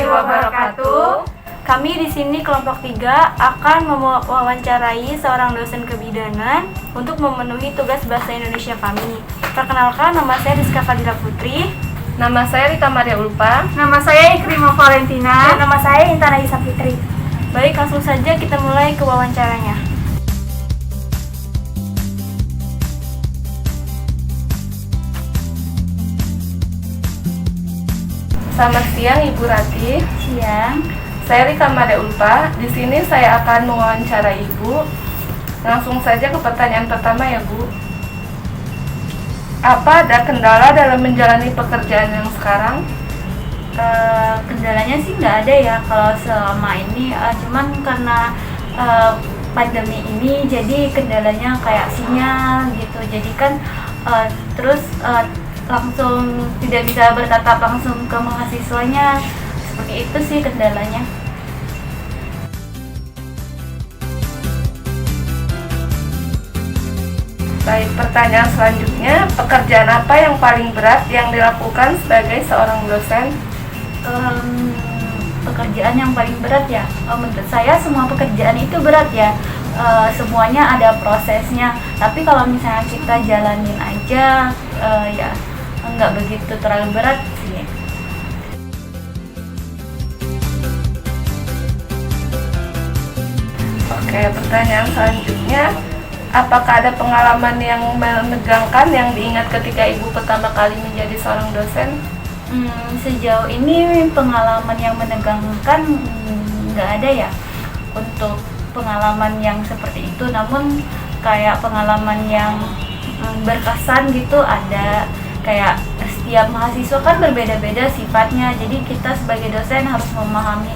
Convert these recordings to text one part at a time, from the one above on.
warahmatullahi wabarakatuh. Kami di sini kelompok 3 akan mewawancarai seorang dosen kebidanan untuk memenuhi tugas bahasa Indonesia kami. Perkenalkan, nama saya Rizka Fadila Putri. Nama saya Rita Maria Ulfa. Nama saya Ikrima Valentina. Dan nama saya Intan Aisyah Fitri. Baik, langsung saja kita mulai ke wawancaranya. Selamat siang Ibu Rati. Siang. Saya Rita Maria Ulfa. Di sini saya akan mewawancarai Ibu. Langsung saja ke pertanyaan pertama ya Bu. Apa ada kendala dalam menjalani pekerjaan yang sekarang? Kendalanya sih nggak ada ya kalau selama ini, cuman karena pandemi ini jadi kendalanya kayak sinyal gitu, jadi kan terus langsung tidak bisa bertatap langsung ke mahasiswanya, seperti itu sih kendalanya. Baik, pertanyaan selanjutnya, pekerjaan apa yang paling berat yang dilakukan sebagai seorang dosen? Pekerjaan yang paling berat ya, menurut saya semua pekerjaan itu berat ya, semuanya ada prosesnya, tapi kalau misalnya kita jalanin aja ya nggak begitu terlalu berat sih. Oke, pertanyaan selanjutnya, apakah ada pengalaman yang menegangkan yang diingat ketika Ibu pertama kali menjadi seorang dosen? Sejauh ini pengalaman yang menegangkan nggak ada ya untuk pengalaman yang seperti itu, namun kayak pengalaman yang berkesan gitu ada. Kayak setiap mahasiswa kan berbeda-beda sifatnya, jadi kita sebagai dosen harus memahami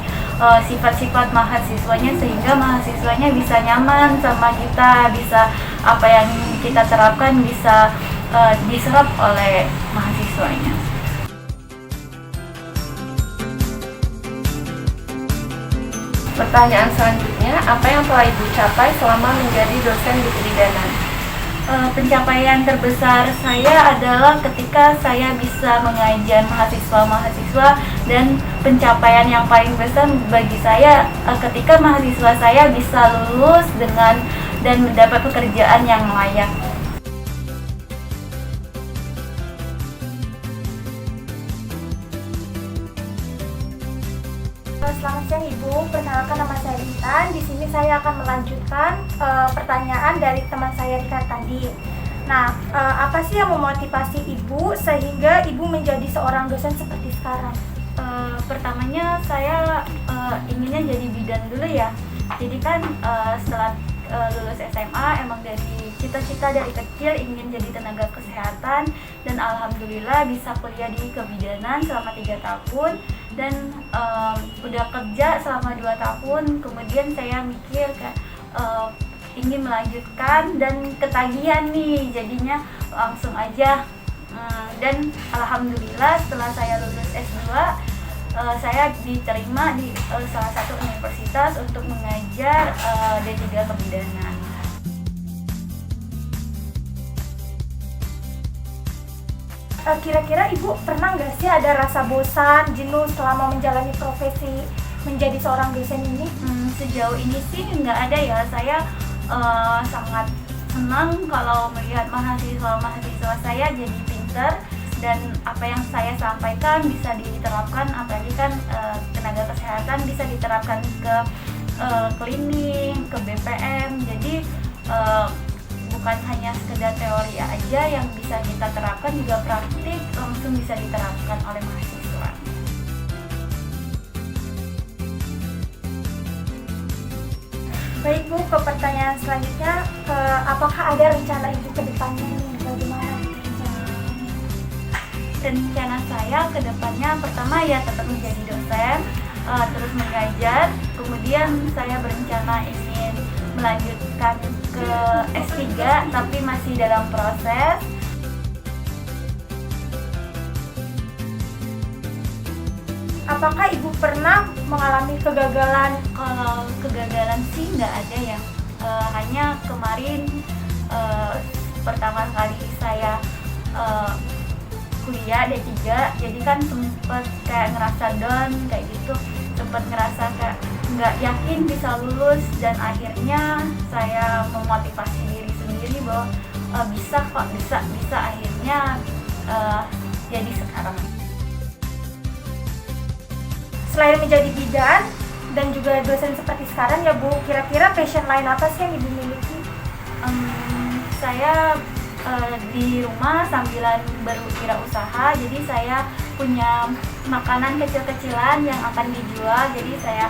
sifat-sifat mahasiswanya sehingga mahasiswanya bisa nyaman sama kita, bisa apa yang kita terapkan bisa diserap oleh mahasiswanya. Pertanyaan selanjutnya, apa yang telah Ibu capai selama menjadi dosen di kebidanan? Pencapaian terbesar saya adalah ketika saya bisa mengajar mahasiswa-mahasiswa, dan pencapaian yang paling besar bagi saya ketika mahasiswa saya bisa lulus dengan dan mendapat pekerjaan yang layak. Selamat siang Ibu, perkenalkan nama saya Intan. Di sini saya akan melanjutkan pertanyaan dari teman saya Rika tadi. Nah, apa sih yang memotivasi Ibu sehingga Ibu menjadi seorang dosen seperti sekarang? Pertamanya saya inginnya jadi bidan dulu ya. Jadi kan setelah lulus SMA emang dari cita-cita dari kecil ingin jadi tenaga kesehatan, dan alhamdulillah bisa kuliah di kebidanan selama 3 tahun dan udah kerja selama 2 tahun. Kemudian saya mikir ingin melanjutkan dan ketagihan nih, jadinya langsung aja. Dan alhamdulillah setelah saya lulus S2 saya diterima di salah satu universitas untuk mengajar D3 kebidanan. Kira-kira Ibu pernah nggak sih ada rasa bosan, jenuh selama menjalani profesi menjadi seorang dosen ini? Sejauh ini sih nggak ada ya. Saya sangat senang kalau melihat mahasiswa-mahasiswa saya jadi pinter dan apa yang saya sampaikan bisa diterapkan, apalagi kan tenaga kesehatan bisa diterapkan ke klinik, ke BPM. Jadi bukan hanya sekedar teori aja yang bisa kita terapkan, juga praktik langsung bisa diterapkan oleh mahasiswa. Baik Bu, ke pertanyaan selanjutnya, apakah ada rencana Ibu ke depannya nih? Bagaimana Rencana saya ke depannya pertama ya tetap menjadi dosen, terus mengajar. Kemudian saya berencana ingin melanjutkan ke S3 tapi masih dalam proses. Apakah Ibu pernah mengalami kegagalan? Kalau kegagalan sih nggak ada ya, hanya kemarin pertama kali saya kuliah D3, jadi kan sempet kayak ngerasa down kayak gitu, sempet ngerasa kayak nggak yakin bisa lulus, dan akhirnya saya memotivasi diri sendiri bahwa bisa kok, bisa akhirnya jadi sekarang. Selain menjadi bidan dan juga dosen seperti sekarang ya Bu, kira-kira passion lain apa sih yang Ibu miliki? Saya di rumah sambilan berwirausaha, jadi saya punya makanan kecil-kecilan yang akan dijual, jadi saya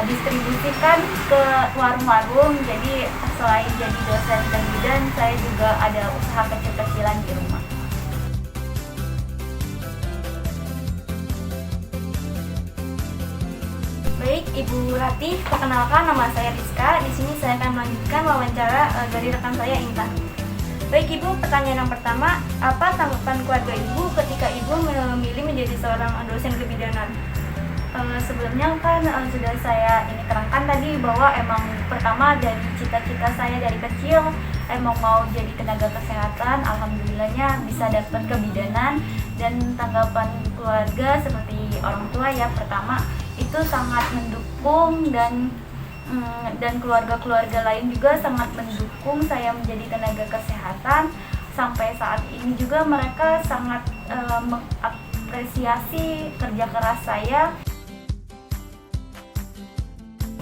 distribusikan ke warung-warung. Jadi selain jadi dosen dan bidan, saya juga ada usaha kecil-kecilan di rumah. Baik, Ibu Ratih, perkenalkan nama saya Rizka. Di sini saya akan melanjutkan wawancara dari rekan saya Intan. Baik Ibu, pertanyaan yang pertama, apa tanggapan keluarga Ibu ketika Ibu memilih menjadi seorang dosen kebidanan? Sebelumnya kan sudah saya ini terangkan tadi bahwa emang pertama dari cita-cita saya dari kecil emang mau jadi tenaga kesehatan. Alhamdulillahnya bisa dapat kebidanan, dan tanggapan keluarga seperti orang tua ya, pertama itu sangat mendukung, dan keluarga-keluarga lain juga sangat mendukung saya menjadi tenaga kesehatan. Sampai saat ini juga mereka sangat mengapresiasi kerja keras saya.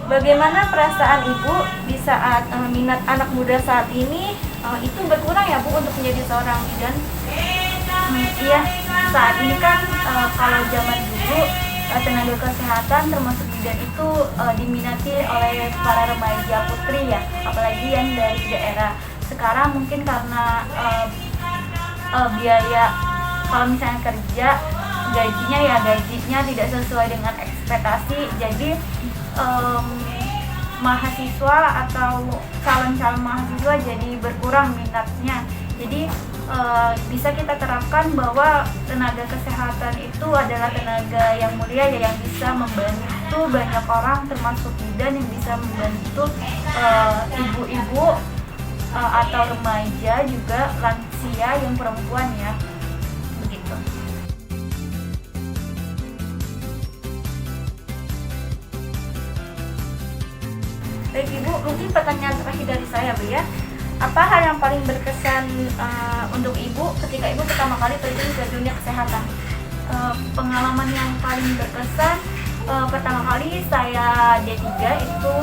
Bagaimana perasaan Ibu di saat minat anak muda saat ini itu berkurang ya Bu untuk menjadi seorang bidan? Iya, saat ini kan kalau zaman dulu tenaga kesehatan termasuk bidan itu diminati oleh para remaja putri ya, apalagi yang dari daerah. Sekarang mungkin karena biaya kalau misalnya kerja, gajinya tidak sesuai dengan ekspektasi, jadi mahasiswa atau calon-calon mahasiswa jadi berkurang minatnya. Jadi bisa kita terapkan bahwa tenaga kesehatan itu adalah tenaga yang mulia ya, yang bisa membantu banyak orang termasuk bidan, yang bisa membantu ibu-ibu atau remaja, juga lansia yang perempuan ya, begitu. Baik Ibu, mungkin pertanyaan terakhir dari saya Bu ya. Apa hal yang paling berkesan untuk Ibu ketika Ibu pertama kali terjun ke dunia kesehatan? Pengalaman yang paling berkesan, pertama kali saya D3 itu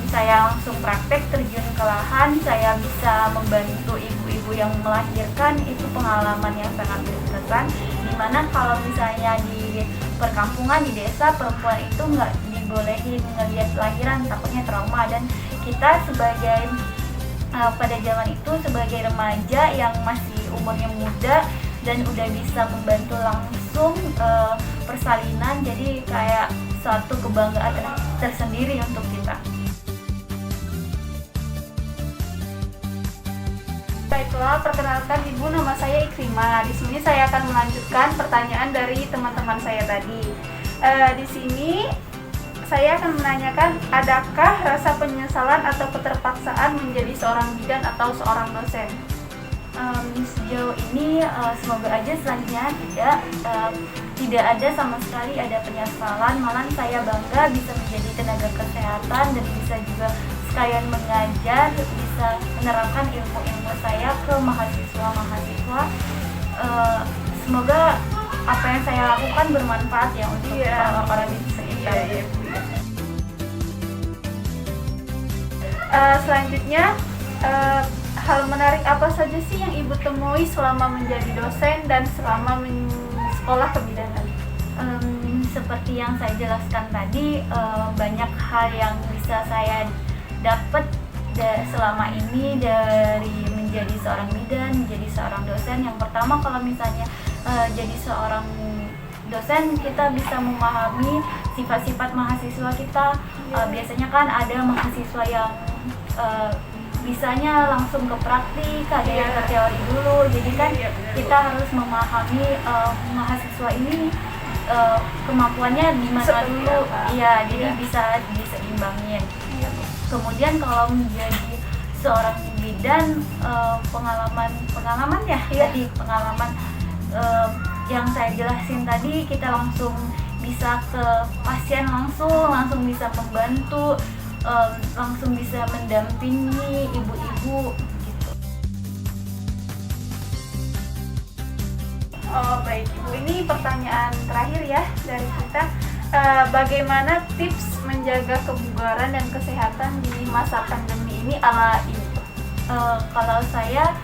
saya langsung praktek terjun ke lahan, saya bisa membantu ibu-ibu yang melahirkan. Itu pengalaman yang sangat berkesan, dimana kalau misalnya di perkampungan, di desa, perempuan itu nggak dibolehin ngelihat lahiran, takutnya trauma. Dan kita sebagai pada zaman itu sebagai remaja yang masih umurnya muda dan udah bisa membantu langsung persalinan, jadi kayak suatu kebanggaan tersendiri untuk kita. Baiklah, perkenalkan Ibu, nama saya Ikrimah. Di sini saya akan melanjutkan pertanyaan dari teman-teman saya tadi. Di sini saya akan menanyakan, adakah rasa penyesalan atau keterpaksaan menjadi seorang bidan atau seorang dosen? Sejauh ini semoga aja selanjutnya tidak ada sama sekali ada penyesalan, malah saya bangga bisa menjadi tenaga kesehatan dan bisa juga sekalian mengajar, bisa menerapkan ilmu-ilmu saya ke mahasiswa-mahasiswa. Semoga apa yang saya lakukan bermanfaat ya untuk orang di sekitar. Selanjutnya, hal menarik apa saja sih yang Ibu temui selama menjadi dosen dan selama sekolah kebidanan? Seperti yang saya jelaskan tadi, banyak hal yang bisa saya dapat selama ini dari menjadi seorang bidan, menjadi seorang dosen. Yang pertama, kalau misalnya jadi seorang dosen, kita bisa memahami sifat-sifat mahasiswa kita. Biasanya kan ada mahasiswa yang bisanya langsung ke praktik, ada yang ke teori dulu. Jadi kan kita harus memahami mahasiswa ini kemampuannya di mana dulu. Iya, jadi bisa diseimbangin. Kemudian kalau menjadi seorang bidan, pengalaman ya, jadi pengalaman yang saya jelasin tadi, kita langsung bisa ke pasien, langsung bisa membantu, langsung bisa mendampingi ibu-ibu gitu. Oh baik Ibu, ini pertanyaan terakhir ya dari kita. Bagaimana tips menjaga kebugaran dan kesehatan di masa pandemi ini ala Ibu? Kalau saya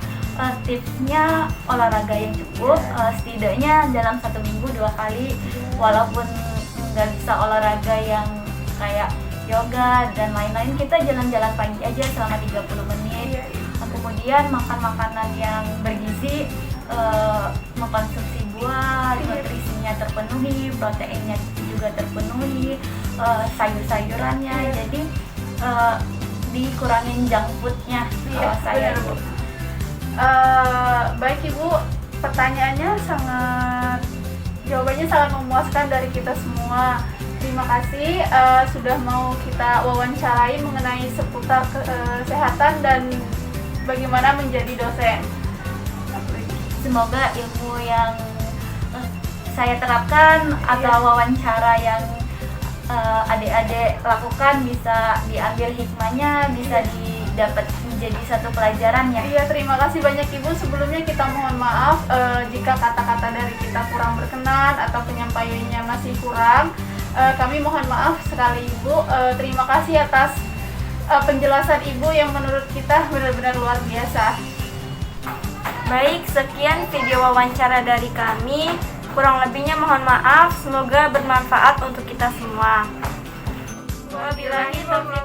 tipsnya olahraga yang cukup, setidaknya dalam 1 minggu 2 kali, walaupun nggak bisa olahraga yang kayak yoga dan lain-lain, kita jalan-jalan pagi aja selama 30 menit. Kemudian makan makanan yang bergizi, mengkonsumsi buah, nutrisinya terpenuhi, proteinnya juga terpenuhi, sayur-sayurannya, jadi dikurangin junk foodnya kalau saya. Benar, Bu. Baik Ibu, pertanyaannya jawabannya sangat memuaskan dari kita semua. Terima kasih sudah mau kita wawancarai mengenai seputar kesehatan dan bagaimana menjadi dosen. Semoga ilmu yang saya terapkan atau wawancara yang adik-adik lakukan bisa diambil hikmahnya, bisa didapat menjadi satu pelajaran ya. Iya, terima kasih banyak Ibu. Sebelumnya kita mohon maaf jika kata-kata dari kita kurang berkenan atau penyampaiannya masih kurang. Kami mohon maaf sekali Ibu. Terima kasih atas penjelasan Ibu yang menurut kita benar-benar luar biasa. Baik, sekian video wawancara dari kami. Kurang lebihnya mohon maaf. Semoga bermanfaat untuk kita semua. Wabillahi taufiq